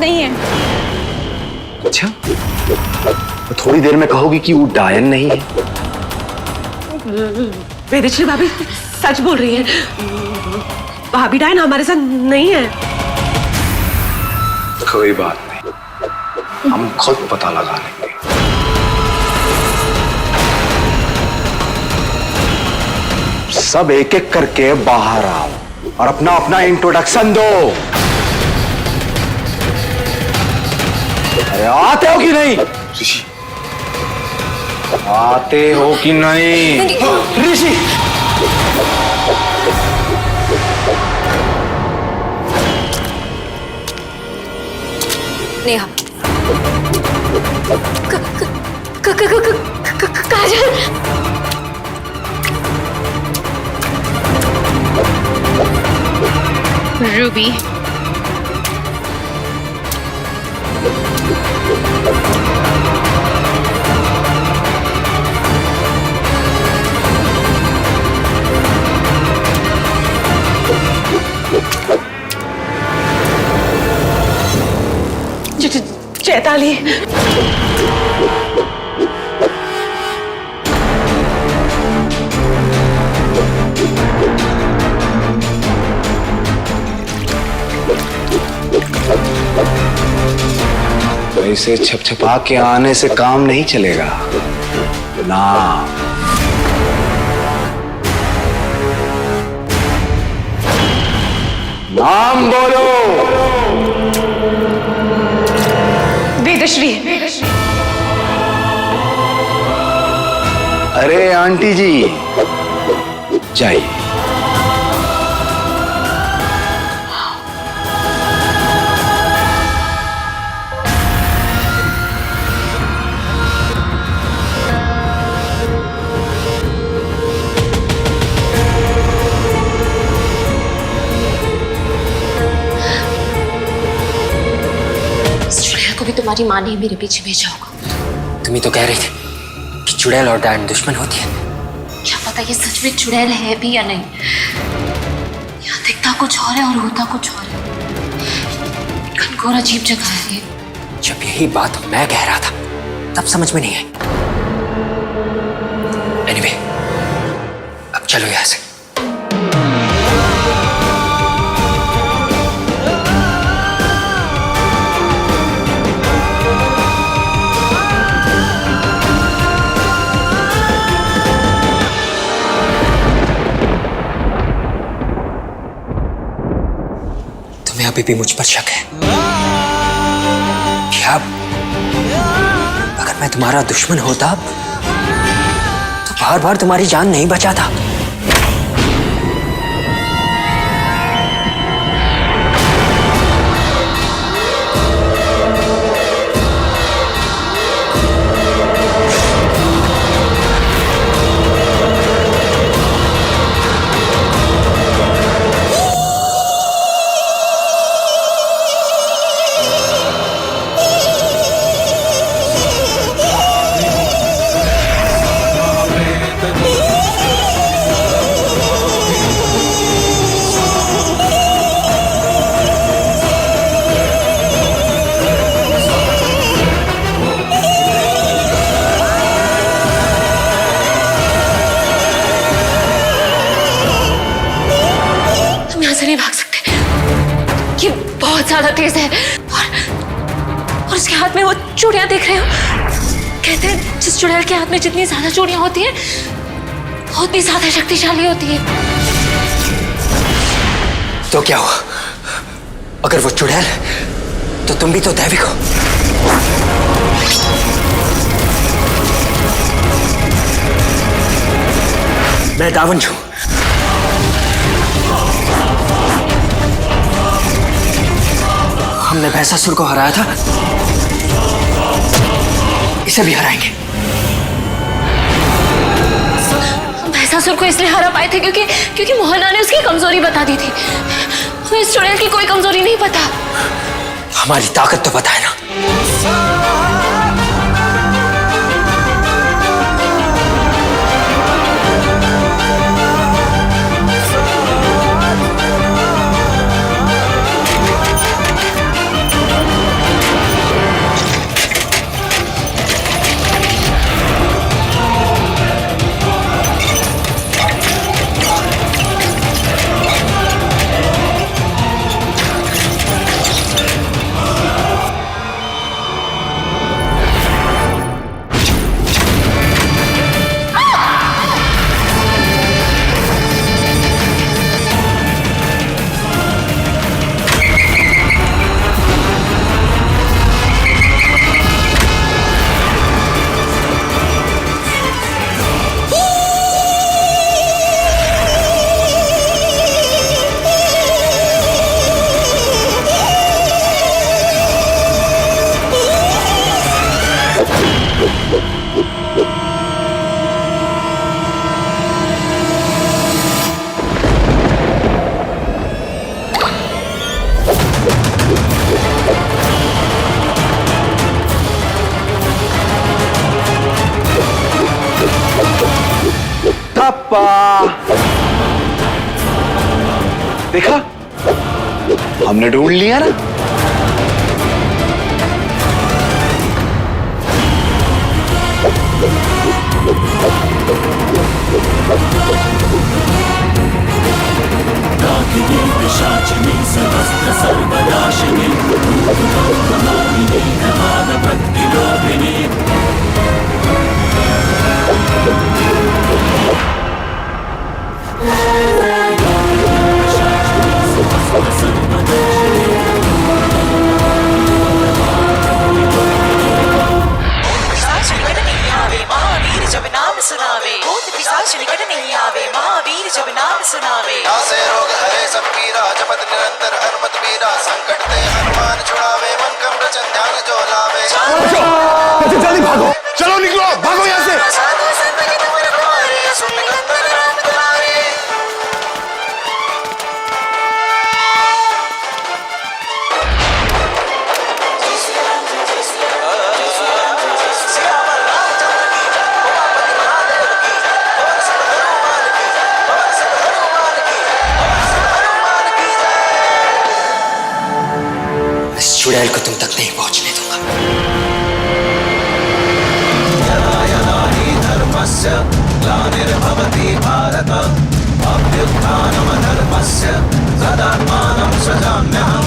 नहीं है। अच्छा, तो थोड़ी देर में कहोगी कि वो डायन नहीं है। वेदश्री भाभी सच बोल रही है, भाभी डायन हमारे साथ नहीं है। कोई बात नहीं, हम खुद पता लगा लेंगे। सब एक एक करके बाहर आओ और अपना अपना इंट्रोडक्शन दो। अरे आते हो कि नहीं? ऋषि, आते हो कि नहीं? ऋषि, नेहा, काजल, रूबी, चैताली, ऐसे छपछपा के आने से काम नहीं चलेगा ना। नाम बोलो। वेदश्री। अरे आंटी जी, जाइए। को भी तुम्हारी माँ ने मेरे पीछे भेजा होगा। तुम ही तो कह रही थी कि चुड़ैल और डायन दुश्मन होती है। क्या पता ये सच में चुड़ैल है भी या नहीं। यहाँ दिखता कुछ और है और होता कुछ और है। घनघोर अजीब जगह है ये। जब यही बात मैं कह रहा था तब समझ में नहीं आई। एनीवे, अब चलो यहाँ से। अभी भी मुझ पर शक है क्या? अगर मैं तुम्हारा दुश्मन होता तो बार बार तुम्हारी जान नहीं बचाता। नहीं भाग सकते, ये बहुत ज्यादा तेज है। और उसके हाथ में वो चूड़ियां देख रहे हो? कहते हैं जिस चुड़ैल के हाथ में जितनी ज्यादा चूड़ियां होती है उतनी ज्यादा शक्तिशाली होती है। तो क्या हुआ? अगर वो चुड़ैल तो तुम भी तो दैविक हो। मैं दावन हूं। हमने भैंसासुर को हराया था, इसे भी हराएंगे। भैंसासुर को इसलिए हरा पाए थे क्योंकि मोहना ने उसकी कमजोरी बता दी थी। हमें इस चुड़ैल की कोई कमजोरी नहीं पता। हमारी ताकत तो पता है ना। देखा, हमने ढूंढ लिया ना। महावीर जब नाम सुनावे नासे रोग हरे सब पीरा जपत निरंतर हनुमत वीरा संकट ते हनुमान छुड़ावे मन कम वचन ध्यान जो लावे जल्दी भागो, चलो निकलो, भागो यहाँ से। साधु संत के तुम रखवारे सुन निरंतर राम दुलारे चुड़ैल को तुम तक नहीं पहुंचने दूंगा। धर्मस्य ग्लानिर्भवति भारत अभ्युत्थानमधर्मस्य तदात्मानं सृजाम्यहं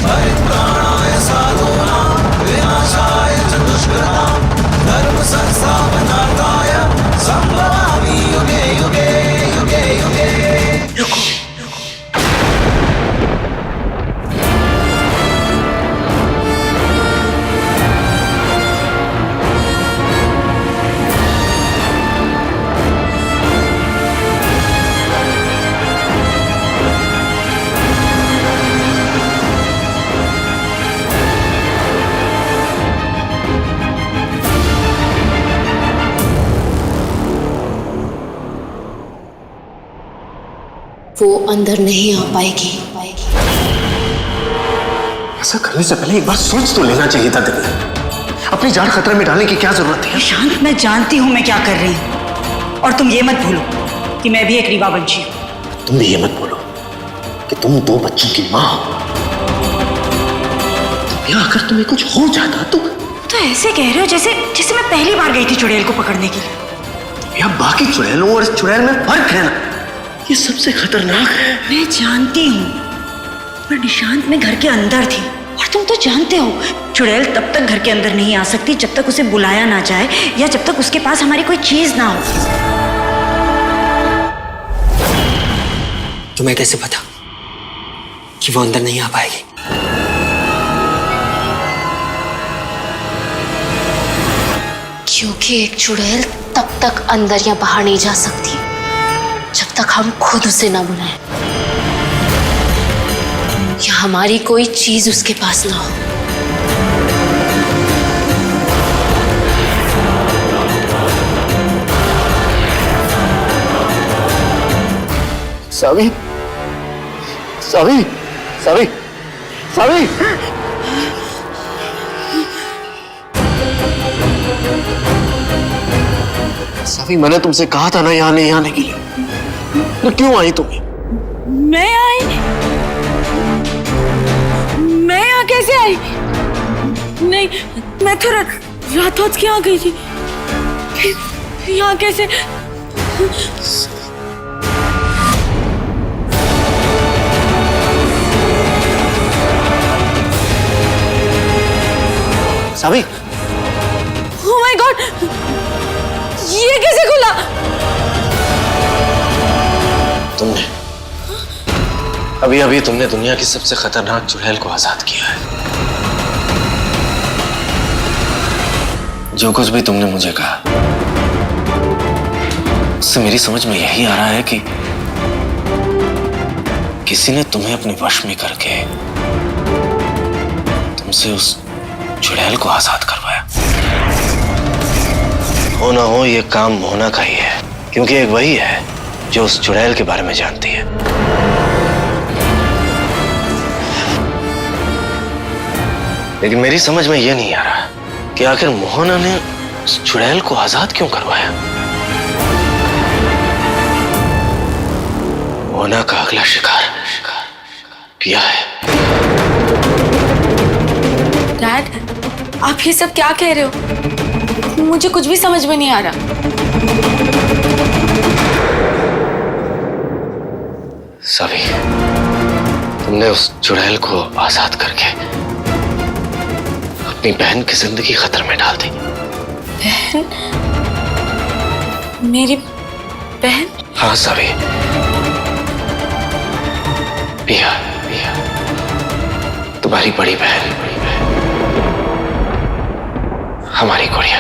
परित्राणाय साधूनां विनाशाय च दुष्कृतां धर्म संस्थापनार्थाय संभवामि युगे युगे युगे युगे। वो अंदर नहीं आ पाएगी। ऐसा करने से पहले एक बार सोच तो लेना चाहिए था तुम्हें। अपनी जान खतरे में डालने की क्या जरूरत है? शांत, मैं जानती हूँ मैं क्या कर रही हूँ, और तुम ये मत भूलो कि मैं भी एक रीवा वंशी हूँ। तुम भी ये मत बोलो कि तुम 2 बच्चों की माँ हो। या अगर तुम्हें कुछ हो जाता तो ऐसे कह रहे हो जैसे जैसे मैं पहली बार गई थी चुड़ैल को पकड़ने के लिए। या बाकी चुड़ैलों और इस चुड़ैल में फर्क है ना, ये सबसे खतरनाक है। मैं जानती हूँ, पर निशांत में घर के अंदर थी, और तुम तो जानते हो चुड़ैल तब तक घर के अंदर नहीं आ सकती जब तक उसे बुलाया ना जाए, या जब तक उसके पास हमारी कोई चीज ना हो। तुम्हें कैसे पता कि वो अंदर नहीं आ पाएगी? क्योंकि एक चुड़ैल तब तक अंदर या बाहर नहीं जा सकती जब तक हम खुद उसे ना बुलाएं, या हमारी कोई चीज उसके पास ना हो। सावी, सावी, सावी, सावी। सावी, मैंने तुमसे कहा था ना यहाँ नहीं आने के लिए। तो क्यों आई तुम? मैं आई? मैं यहाँ कैसे आई? नहीं, मैं तो रात के यहाँ गई थी। यहाँ कैसे? सावी, Oh my God! ये कैसे खुला? तुमने अभी अभी तुमने दुनिया की सबसे खतरनाक चुड़ैल को आजाद किया है। जो कुछ भी तुमने मुझे कहा उससे मेरी समझ में यही आ रहा है कि किसी ने तुम्हें अपने वश में करके तुमसे उस चुड़ैल को आजाद करवाया। हो ना हो ये काम मोना का ही है, क्योंकि एक वही है जो उस चुड़ैल के बारे में जानती है। लेकिन मेरी समझ में यह नहीं आ रहा कि आखिर मोहना ने उस चुड़ैल को आजाद क्यों करवाया। मोहना का अगला शिकार पिया है। डैड, आप ये सब क्या कह रहे हो? मुझे कुछ भी समझ में नहीं आ रहा। सभी, तुमने उस चुड़ैल को आजाद करके अपनी बहन की जिंदगी खतरे में डाल दी। बहन? मेरी बहन? हाँ सभी, पिया, पिया, तुम्हारी बड़ी बहन, हमारी गुड़िया।